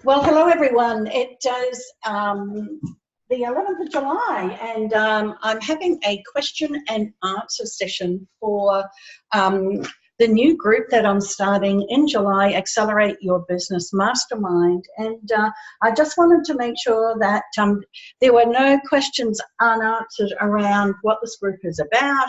Well, hello everyone. It is the 11th of July and I'm having a question and answer session for the new group that I'm starting in July, Accelerate Your Business Mastermind. And I just wanted to make sure that there were no questions unanswered around what this group is about.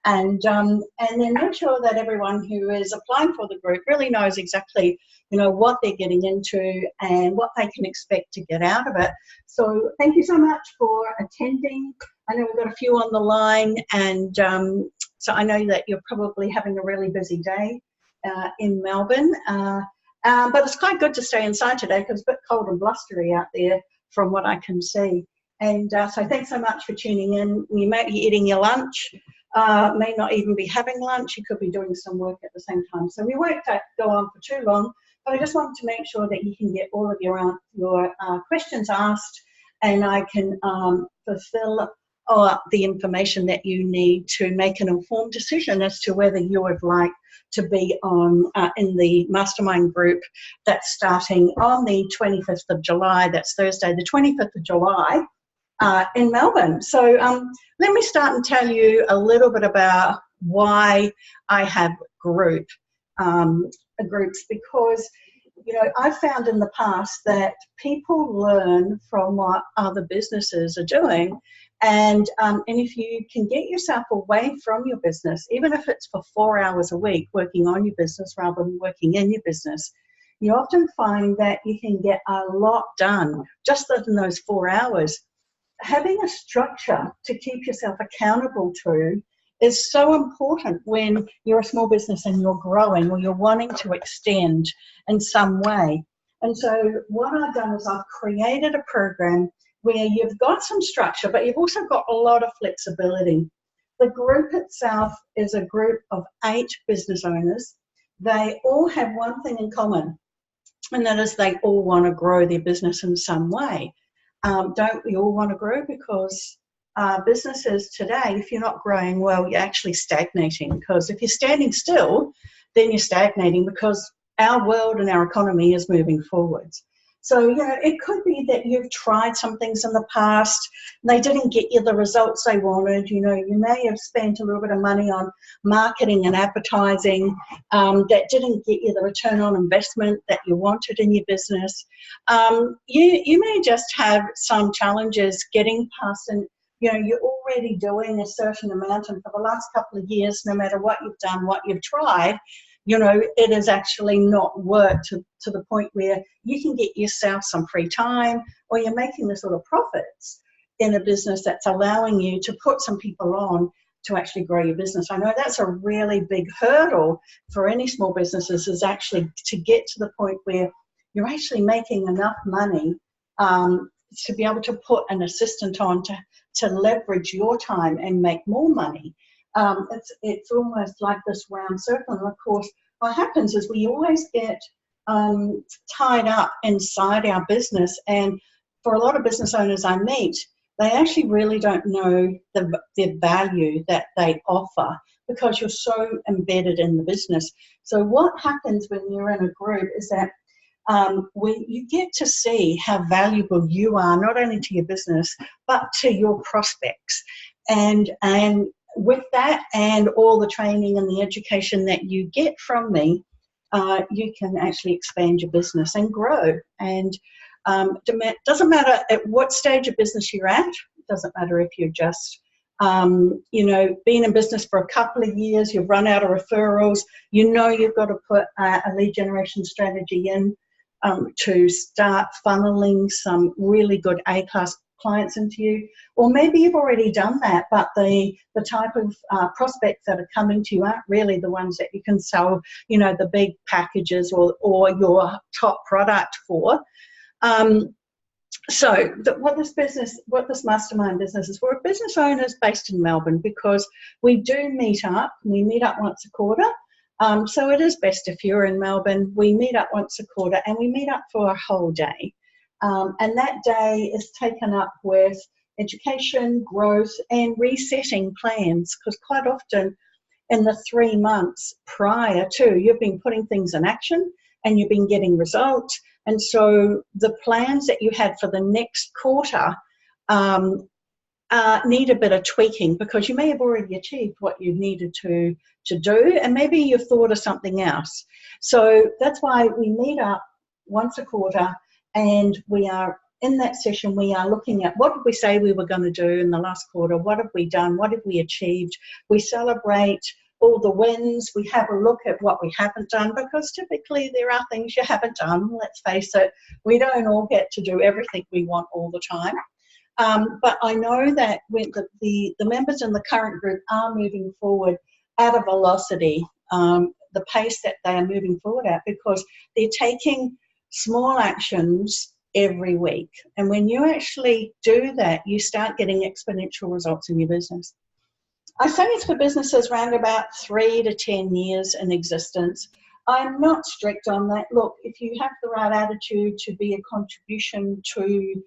And then make sure that everyone who is applying for the group really knows exactly, what they're getting into and what they can expect to get out of it. So thank you so much for attending. I know we've got a few on the line, and so I know that you're probably having a really busy day in Melbourne. But it's quite good to stay inside today because it's a bit cold and blustery out there from what I can see. And so thanks so much for tuning in. You may be eating your lunch. May not even be having lunch. You could be doing some work at the same time. So we won't go on for too long, but I just wanted to make sure that you can get all of your questions asked, and I can fulfill the information that you need to make an informed decision as to whether you would like to be on in the Mastermind group that's starting on the 25th of July. That's Thursday, the 25th of July. In Melbourne. So let me start and tell you a little bit about why I have groups, because I've found in the past that people learn from what other businesses are doing, and if you can get yourself away from your business, even if it's for 4 hours a week working on your business rather than working in your business, you often find that you can get a lot done just in those 4 hours. Having a structure to keep yourself accountable to is so important when you're a small business and you're growing or you're wanting to extend in some way. And so what I've done is I've created a program where you've got some structure, but you've also got a lot of flexibility. The group itself is a group of 8 business owners. They all have one thing in common, and that is they all want to grow their business in some way. Don't we all want to grow? Because businesses today, if you're not growing well, you're actually stagnating. Because if you're standing still, then you're stagnating because our world and our economy is moving forwards. So, it could be that you've tried some things in the past, and they didn't get you the results they wanted. You may have spent a little bit of money on marketing and advertising that didn't get you the return on investment that you wanted in your business. You may just have some challenges getting past, and you're already doing a certain amount, and for the last couple of years, no matter what you've done, what you've tried, it has actually not worked to the point where you can get yourself some free time, or you're making the sort of profits in a business that's allowing you to put some people on to actually grow your business. I know that's a really big hurdle for any small businesses, is actually to get to the point where you're actually making enough money to be able to put an assistant on to leverage your time and make more money. It's almost like this round circle. And of course, what happens is we always get tied up inside our business. And for a lot of business owners I meet, they actually really don't know the value that they offer because you're so embedded in the business. So what happens when you're in a group is that when you get to see how valuable you are, not only to your business, but to your prospects. And with that and all the training and the education that you get from me, you can actually expand your business and grow. And it doesn't matter at what stage of business you're at. It doesn't matter if you're just, been in business for a couple of years, you've run out of referrals, you've got to put a lead generation strategy in to start funneling some really good A-class clients into you, or maybe you've already done that, but the type of prospects that are coming to you aren't really the ones that you can sell, the big packages or your top product for. So what this mastermind business is, we're business owners based in Melbourne because we do meet up. We meet up once a quarter. So it is best if you're in Melbourne. We meet up once a quarter, and we meet up for a whole day. And that day is taken up with education, growth, and resetting plans, because quite often in the 3 months prior to, you've been putting things in action and you've been getting results, And so the plans that you had for the next quarter need a bit of tweaking, because you may have already achieved what you needed to do, and maybe you've thought of something else. So that's why we meet up once a quarter, and we are in that session, we are looking at what did we say we were going to do in the last quarter, what have we done, what have we achieved. We celebrate all the wins, we have a look at what we haven't done, because typically there are things you haven't done, let's face it. We don't all get to do everything we want all the time. But I know that when the members in the current group are moving forward at a velocity, the pace that they are moving forward at, because they're taking small actions every week. And when you actually do that, you start getting exponential results in your business. I say it's for businesses around about 3 to 10 years in existence. I'm not strict on that. Look, if you have the right attitude to be a contribution to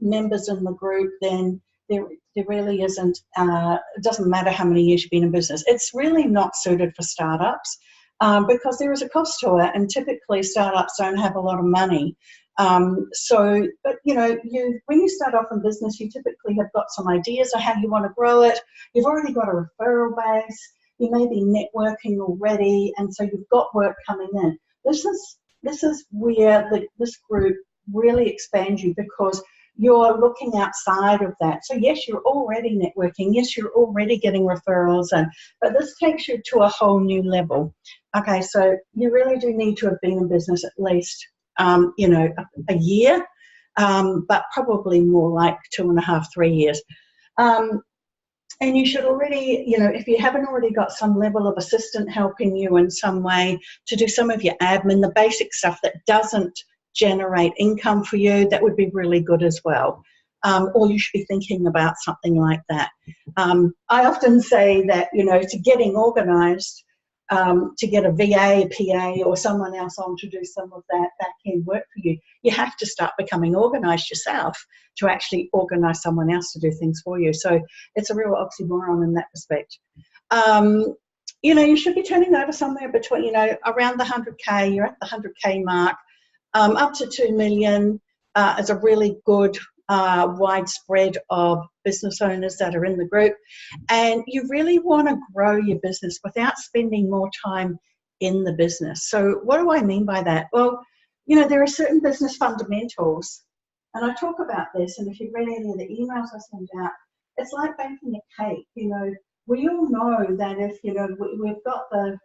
members in the group, then there really isn't, it doesn't matter how many years you've been in business. It's really not suited for startups because there is a cost to it, and typically startups don't have a lot of money. But you know, when you start off in business, you typically have got some ideas of how you want to grow it. You've already got a referral base. You may be networking already, and so you've got work coming in. This is where this group really expands you, because you're looking outside of that. So yes, you're already networking. Yes, you're already getting referrals, but this takes you to a whole new level. Okay, so you really do need to have been in business at least a year, but probably more like 2.5, 3 years. And you should already, if you haven't already got some level of assistant helping you in some way to do some of your admin, the basic stuff that doesn't generate income for you, that would be really good as well. Or you should be thinking about something like that. I often say that, to getting organised, to get a VA, a PA, or someone else on to do some of that back-end work for you, you have to start becoming organised yourself to actually organise someone else to do things for you. So it's a real oxymoron in that respect. You should be turning over somewhere between, around the 100K, you're at the 100K mark, up to 2 million is a really good widespread of business owners that are in the group. And you really want to grow your business without spending more time in the business. So what do I mean by that? Well, there are certain business fundamentals, and I talk about this, and if you've read any of the emails I send out, it's like baking a cake. We all know that if, we've got the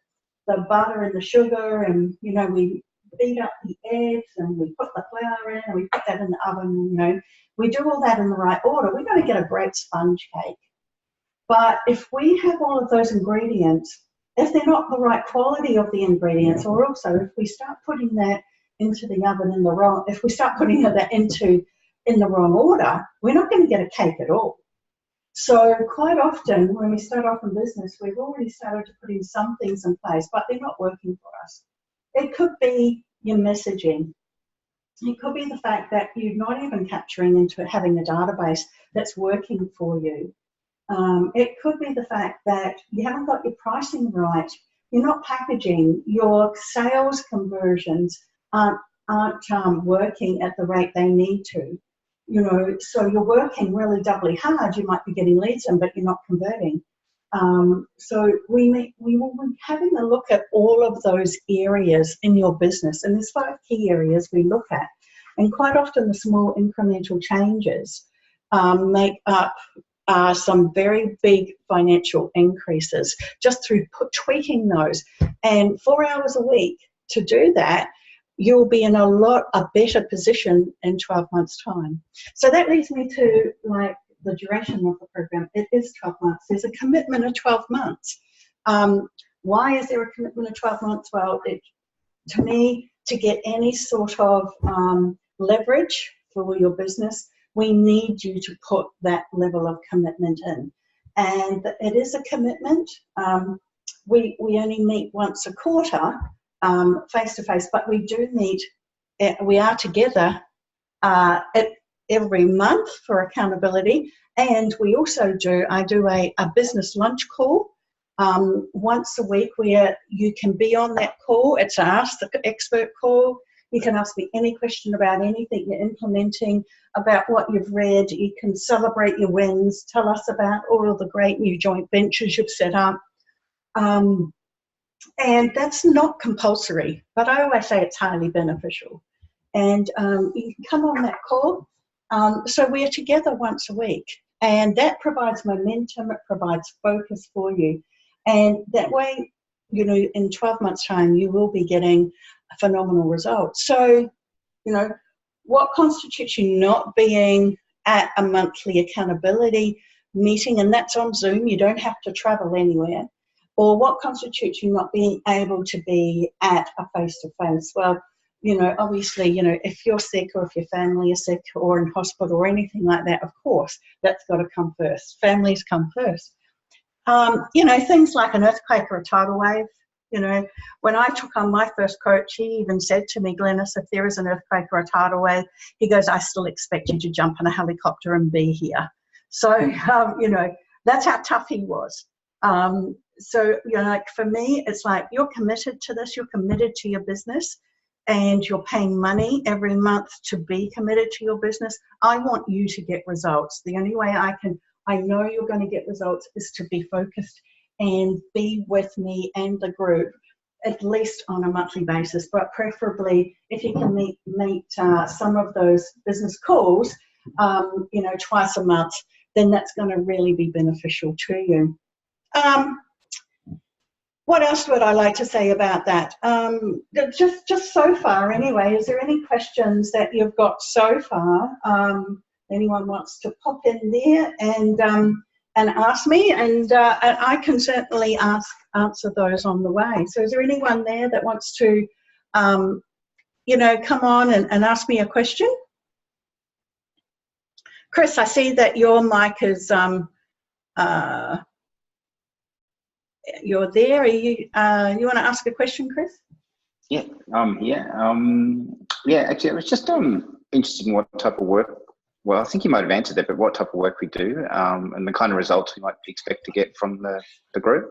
butter and the sugar, and, we beat up the eggs and we put the flour in and we put that in the oven, we do all that in the right order, we're going to get a great sponge cake. But if we have all of those ingredients, if they're not the right quality of the ingredients, or also if we start putting that into the oven if we start putting that in the wrong order, we're not going to get a cake at all. So quite often when we start off in business, we've already started to put in some things in place, but they're not working for us. It could be your messaging. It could be the fact that you're not even capturing into having a database that's working for you. It could be the fact that you haven't got your pricing right. You're not packaging. Your sales conversions aren't working at the rate they need to. So you're working really doubly hard. You might be getting leads in, but you're not converting. So we will be having a look at all of those areas in your business, and there's 5 key areas we look at, and quite often the small incremental changes make up some very big financial increases just through tweaking those. And 4 hours a week to do that, you'll be in a better position in 12 months' time. So that leads me to the duration of the program. It is 12 months. There's a commitment of 12 months. Why is there a commitment of 12 months? Well, to me, to get any sort of leverage for your business, we need you to put that level of commitment in. And it is a commitment. We only meet once a quarter, face-to-face, but we do meet, we are together every month for accountability, and we also I do a business lunch call once a week where you can be on that call. It's an Ask the Expert call. You can ask me any question about anything you're implementing, about what you've read. You can celebrate your wins, tell us about all of the great new joint ventures you've set up. And that's not compulsory, but I always say it's highly beneficial. And you can come on that call. So we're together once a week, and that provides momentum, it provides focus for you. And that way, you know, in 12 months' time, you will be getting a phenomenal result. So, you know, what constitutes you not being at a monthly accountability meeting, and that's on Zoom, you don't have to travel anywhere, or what constitutes you not being able to be at a face-to-face? Well, you know, obviously, you know, if you're sick or if your family is sick or in hospital or anything like that, of course, that's got to come first. Families come first. You know, things like an earthquake or a tidal wave. You know, when I took on my first coach, he even said to me, Glenis, if there is an earthquake or a tidal wave, he goes, I still expect you to jump in a helicopter and be here. So, you know, that's how tough he was. So, you know, like for me, it's like you're committed to this, you're committed to your business, and you're paying money every month to be committed to your business. I want you to get results. The only way I know you're going to get results is to be focused and be with me and the group at least on a monthly basis, but preferably if you can meet some of those business calls, you know, twice a month, then that's going to really be beneficial to you. What else would I like to say about that? Just so far anyway, is there any questions that you've got so far? Anyone wants to pop in there and ask me, and I can certainly answer those on the way. So is there anyone there that wants to, you know, come on and ask me a question? Chris, I see that your mic is, you're there. Are you, you want to ask a question, Chris? Yeah, yeah, actually, I was just interested in what type of work, well, I think you might have answered that, but what type of work we do and the kind of results we might expect to get from the group?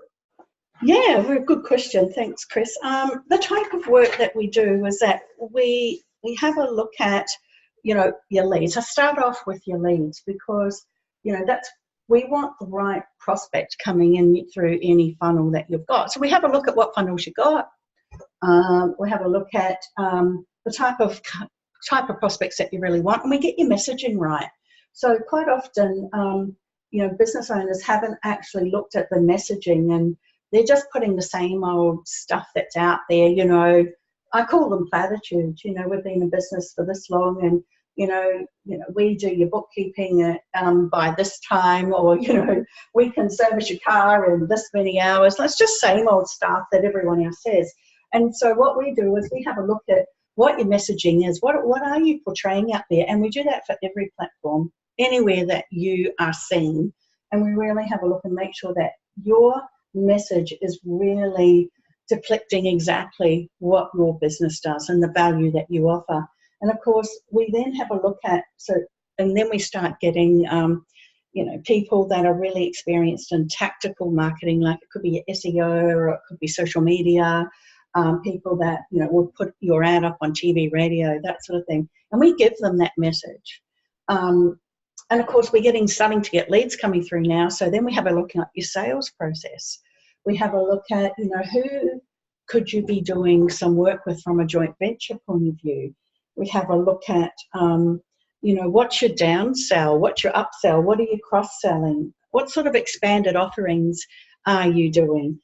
Yeah, well, good question. Thanks, Chris. The type of work that we do is that we have a look at, you know, your leads. I start off with your leads because, you know, we want the right prospect coming in through any funnel that you've got. So we have a look at what funnels you got. We have a look at the type of prospects that you really want, and we get your messaging right. So quite often, you know, business owners haven't actually looked at the messaging, and they're just putting the same old stuff that's out there. You know, I call them platitudes. You know, we've been in business for this long, and you know, we do your bookkeeping by this time, or you know, we can service your car in this many hours. That's just same old stuff that everyone else says. And so what we do is we have a look at what your messaging is, what are you portraying out there, and we do that for every platform, anywhere that you are seen, and we really have a look and make sure that your message is really depicting exactly what your business does and the value that you offer. And of course, we then have a look at, and then we start getting, you know, people that are really experienced in tactical marketing, like it could be SEO or it could be social media, people that, you know, will put your ad up on TV, radio, that sort of thing. And we give them that message. And of course, we're starting to get leads coming through now. So then we have a look at your sales process. We have a look at, you know, who could you be doing some work with from a joint venture point of view. We have a look at, you know, what's your downsell, what's your upsell, what are you cross-selling, what sort of expanded offerings are you doing?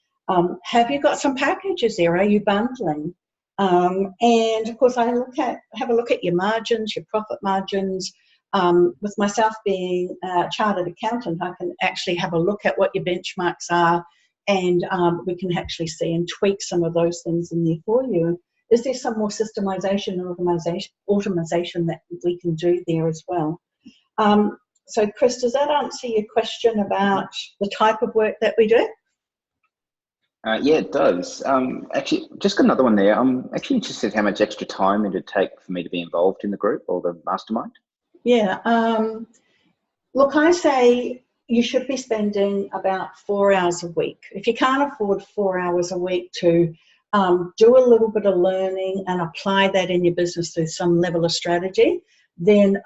Have you got some packages there? Are you bundling? And of course, have a look at your margins, your profit margins. With myself being a chartered accountant, I can actually have a look at what your benchmarks are, and we can actually see and tweak some of those things in there for you. Is there some more systemization and automation that we can do there as well? So, Chris, does that answer your question about the type of work that we do? Yeah, it does. Actually, just got another one there. I'm actually interested how much extra time it would take for me to be involved in the group or the mastermind. Yeah. Look, I say you should be spending about 4 hours a week. If you can't afford 4 hours a week to do a little bit of learning and apply that in your business through some level of strategy, then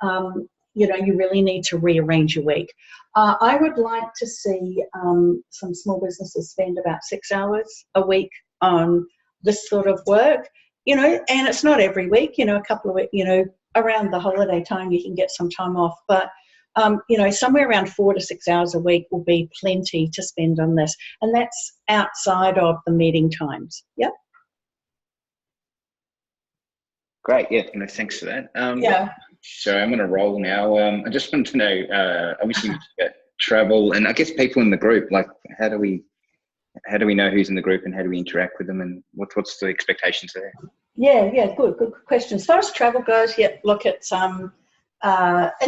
you really need to rearrange your week. I would like to see some small businesses spend about 6 hours a week on this sort of work, and it's not every week, a couple of weeks, around the holiday time you can get some time off, but somewhere around 4 to 6 hours a week will be plenty to spend on this, and that's outside of the meeting times. Yep. Great. Yeah. No, thanks for that. Yeah. So I'm going to roll now. I just wanted to know, obviously, travel, and I guess people in the group. Like, how do we know who's in the group, and how do we interact with them, and what's the expectations there? Yeah. Good question. As far as travel goes, look, it's in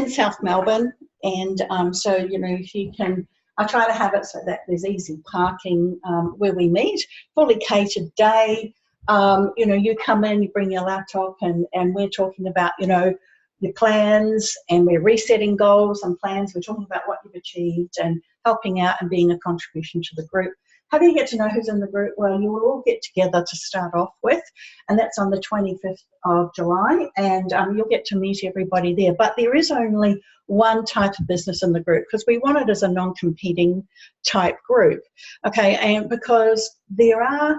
South Melbourne, and so if you can, I try to have it so that there's easy parking where we meet, fully catered day. You come in, you bring your laptop, and we're talking about your plans, and we're resetting goals and plans. We're talking about what you've achieved and helping out and being a contribution to the group. How do you get to know who's in the group? Well, you will all get together to start off with, and that's on the 25th of July, and you'll get to meet everybody there. But there is only one type of business in the group, because we want it as a non-competing type group, okay? And because there are,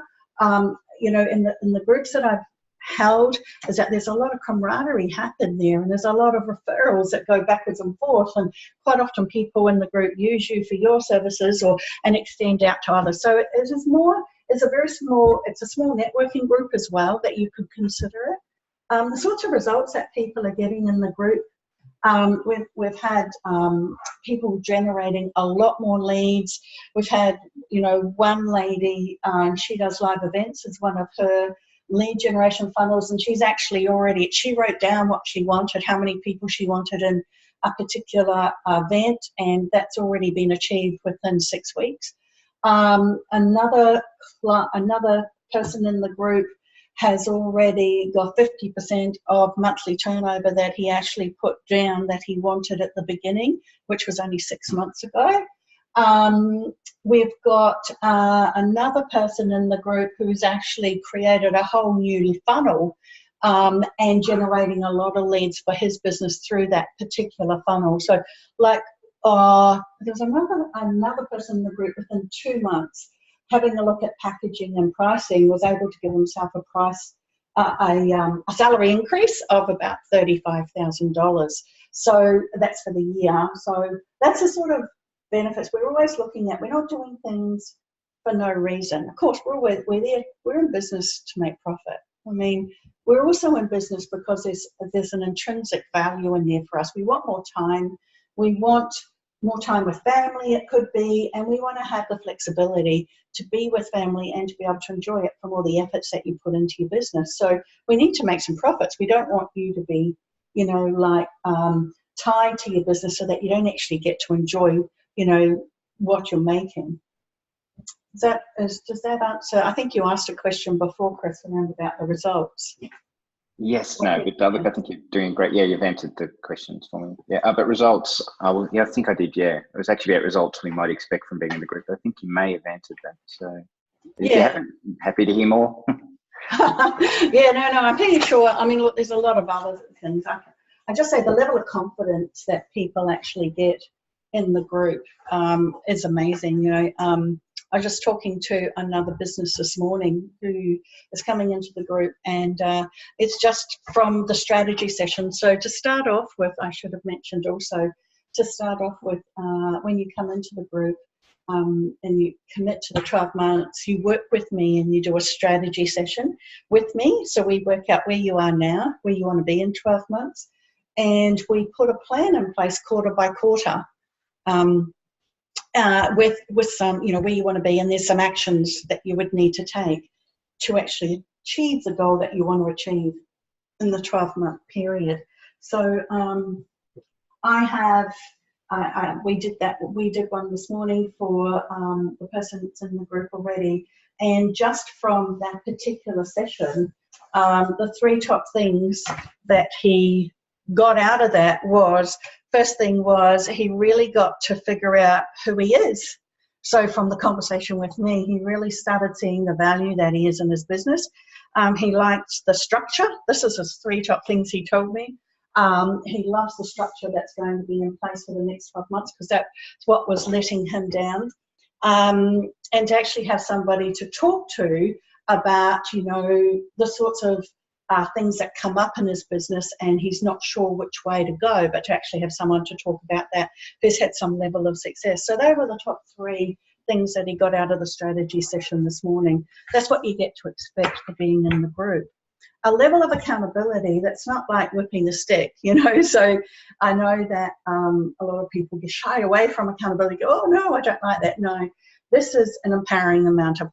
in the groups that I've held, is that there's a lot of camaraderie happen there, and there's a lot of referrals that go backwards and forth, and quite often people in the group use you for your services and extend out to others. So it's a small networking group as well that you could consider it. The sorts of results that people are getting in the group, we've had people generating a lot more leads. We've had one lady, she does live events as one of her lead generation funnels, and she wrote down what she wanted, how many people she wanted in a particular event, and that's already been achieved within 6 weeks. Another person in the group has already got 50% of monthly turnover that he actually put down that he wanted at the beginning, which was only 6 months ago. We've got another person in the group who's actually created a whole new funnel and generating a lot of leads for his business through that particular funnel. So there's another person in the group within 2 months, having a look at packaging and pricing, was able to give himself a salary increase of about $35,000. So that's for the year. So that's the sort of benefits we're always looking at. We're not doing things for no reason. Of course, we're in business to make profit. I mean, we're also in business because there's an intrinsic value in there for us. We want more time. We want more time with family, it could be, and we want to have the flexibility to be with family and to be able to enjoy it from all the efforts that you put into your business. So we need to make some profits. We don't want you to be, tied to your business so that you don't actually get to enjoy, what you're making. Does that answer? I think you asked a question before, Chris, around about the results. Yes, no, but look, I think you're doing great. Yeah, you've answered the questions for me. Yeah, but results, I think I did, yeah. It was actually about results we might expect from being in the group. I think you may have answered that. So if you haven't, happy to hear more. Yeah, no, I'm pretty sure. I mean, look, there's a lot of other things. I just say the level of confidence that people actually get in the group is amazing. I was just talking to another business this morning who is coming into the group, and it's just from the strategy session. So to start off with, I should have mentioned also, when you come into the group and you commit to the 12 months, you work with me and you do a strategy session with me. So we work out where you are now, where you want to be in 12 months, and we put a plan in place quarter by quarter. With some, where you want to be, and there's some actions that you would need to take to actually achieve the goal that you want to achieve in the 12-month period. So we did one this morning for the person that's in the group already, and just from that particular session, the 3 top things that he got out of that was, first thing was he really got to figure out who he is. So from the conversation with me, he really started seeing the value that he is in his business. He likes the structure. This is his 3 top things he told me. He loves the structure that's going to be in place for the next 12 months because that's what was letting him down. And to actually have somebody to talk to about, you know, the sorts of things that come up in his business and he's not sure which way to go, but to actually have someone to talk about that who's had some level of success. So they were the top 3 things that he got out of the strategy session this morning. That's what you get to expect for being in the group. A level of accountability that's not like whipping the stick, you know. So I know that a lot of people get shy away from accountability, go, oh no, I don't like that. No, this is an empowering amount of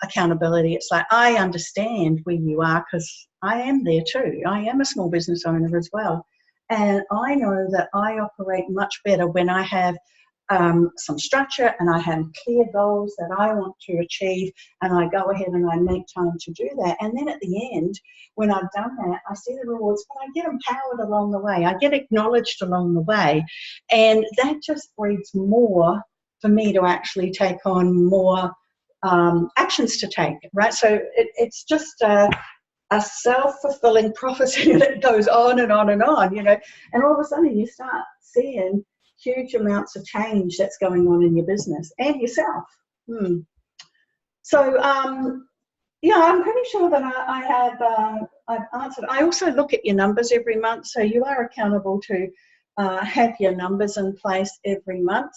accountability. It's like, I understand where you are because I am there too. I am a small business owner as well. And I know that I operate much better when I have some structure and I have clear goals that I want to achieve, and I go ahead and I make time to do that. And then at the end, when I've done that, I see the rewards, but I get empowered along the way. I get acknowledged along the way. And that just breeds more for me to actually take on more actions to take, right? So it's just a self-fulfilling prophecy that goes on and on and on, you know, and all of a sudden you start seeing huge amounts of change that's going on in your business and yourself. So, yeah, I'm pretty sure that I've answered. I also look at your numbers every month, so you are accountable to have your numbers in place every month.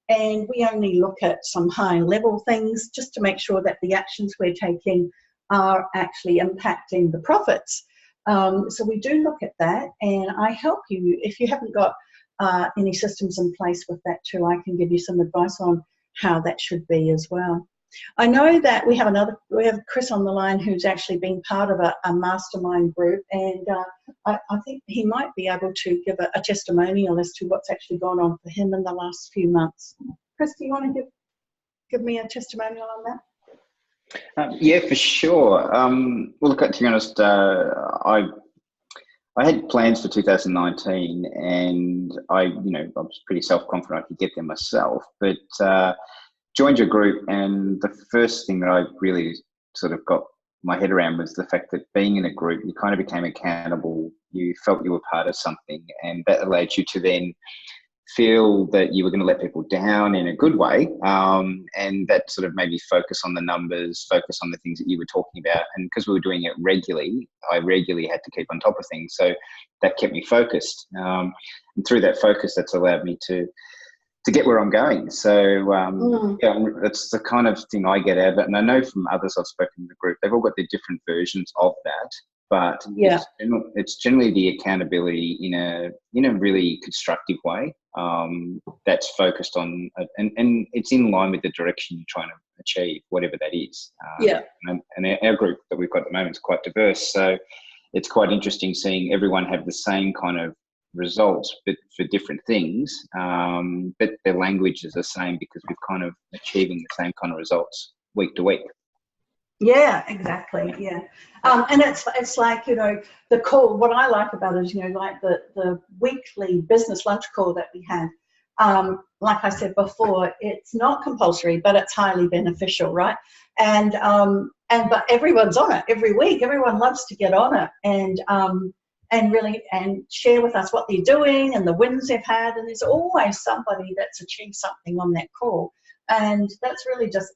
And we only look at some high-level things just to make sure that the actions we're taking are actually impacting the profits. So we do look at that, and I help you. If you haven't got any systems in place with that too, I can give you some advice on how that should be as well. I know that we have Chris on the line who's actually been part of a mastermind group, and I think he might be able to give a testimonial as to what's actually gone on for him in the last few months. Chris, do you want to give me a testimonial on that? Yeah, for sure. Well, look, to be honest, I had plans for 2019, and I was pretty self-confident I could get there myself, but joined your group, and the first thing that I really sort of got my head around was the fact that being in a group, you kind of became accountable. You felt you were part of something, and that allowed you to then feel that you were going to let people down in a good way, and that sort of made me focus on the numbers, focus on the things that you were talking about. And because we were doing it regularly, I regularly had to keep on top of things, so that kept me focused, and through that focus, that's allowed me to get where I'm going. So yeah, that's the kind of thing I get out of it. And I know from others I've spoken to the group, they've all got their different versions of that, but yeah, it's generally the accountability in a really constructive way, that's focused on, and it's in line with the direction you're trying to achieve, whatever that is. And our group that we've got at the moment is quite diverse, so it's quite interesting seeing everyone have the same kind of results, but for different things, but their language is the same because we've kind of achieving the same kind of results week to week. Yeah, exactly. Yeah. And it's like, you know, the call, what I like about it is, you know, like the weekly business lunch call that we have. Like I said before, it's not compulsory, but it's highly beneficial, right? But everyone's on it every week. Everyone loves to get on it and really share with us what they're doing and the wins they've had. And there's always somebody that's achieved something on that call. And that's really just,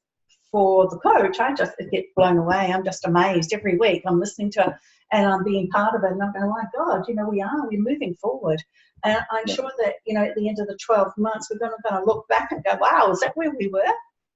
for the coach, I just get blown away. I'm just amazed every week. I'm listening to it and I'm being part of it, and I'm going, oh my God, you know, we're moving forward. And I'm sure that, you know, at the end of the 12 months, we're going to look back and go, wow, is that where we were?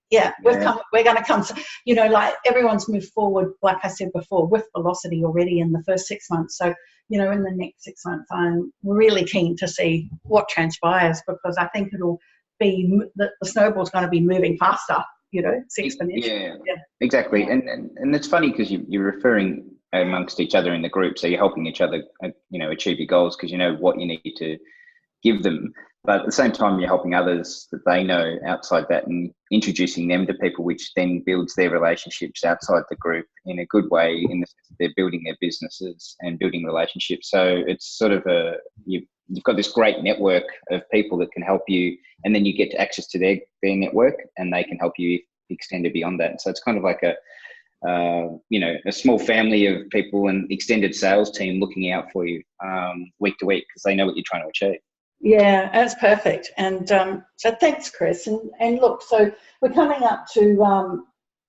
Yeah, we're going to come, you know, like everyone's moved forward, like I said before, with velocity already in the first 6 months. So, you know, in the next 6 months, I'm really keen to see what transpires, because I think it'll be, the snowball's going to be moving faster, you know, it's exponential. Yeah, exactly. And it's funny because you're referring amongst each other in the group, so you're helping each other, you know, achieve your goals because you know what you need to give them. But at the same time, you're helping others that they know outside that and introducing them to people, which then builds their relationships outside the group in a good way, in the sense that they're building their businesses and building relationships. So it's sort of you've got this great network of people that can help you, and then you get access to their network, and they can help you extend it beyond that. So it's kind of like a small family of people and extended sales team looking out for you week to week, because they know what you're trying to achieve. Yeah, that's perfect. And so thanks, Chris. And look, so we're coming up to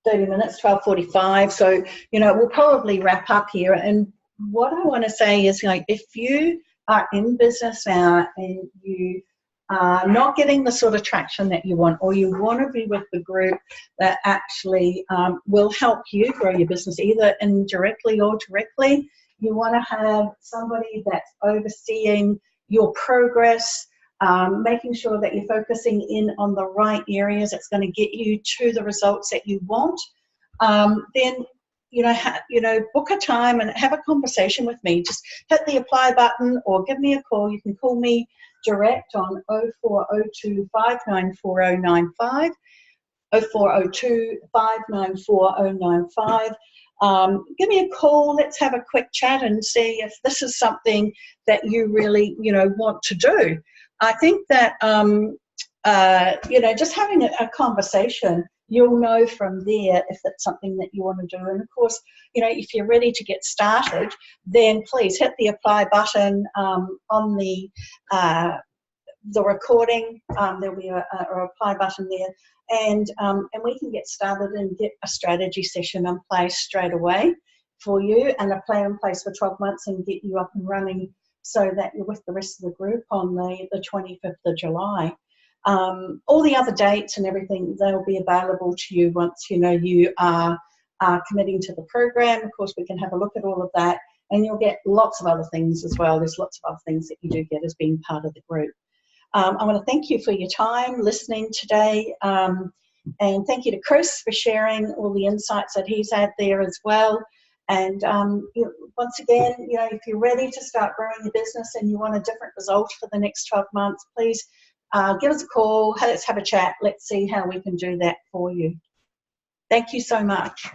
30 minutes, 12:45. So, we'll probably wrap up here. And what I want to say is, if you are in business now and you are not getting the sort of traction that you want, or you want to be with the group that actually will help you grow your business, either indirectly or directly, you want to have somebody that's overseeing your progress, making sure that you're focusing in on the right areas that's going to get you to the results that you want, then book a time and have a conversation with me. Just hit the apply button or give me a call. You can call me direct on 0402 594095, 0402 594095. Give me a call. Let's have a quick chat and see if this is something that you really, want to do. I think that, just having a conversation, you'll know from there if it's something that you want to do. And of course, if you're ready to get started, then please hit the apply button on the recording. There'll be a apply button there, and we can get started and get a strategy session in place straight away for you, and a plan in place for 12 months, and get you up and running so that you're with the rest of the group on the 25th of July. All the other dates and everything, they'll be available to you once you are committing to the program. Of course, we can have a look at all of that, and you'll get lots of other things as well. There's lots of other things that you do get as being part of the group. I want to thank you for your time listening today, and thank you to Chris for sharing all the insights that he's had there as well. And once again, if you're ready to start growing your business and you want a different result for the next 12 months, please give us a call. Let's have a chat. Let's see how we can do that for you. Thank you so much.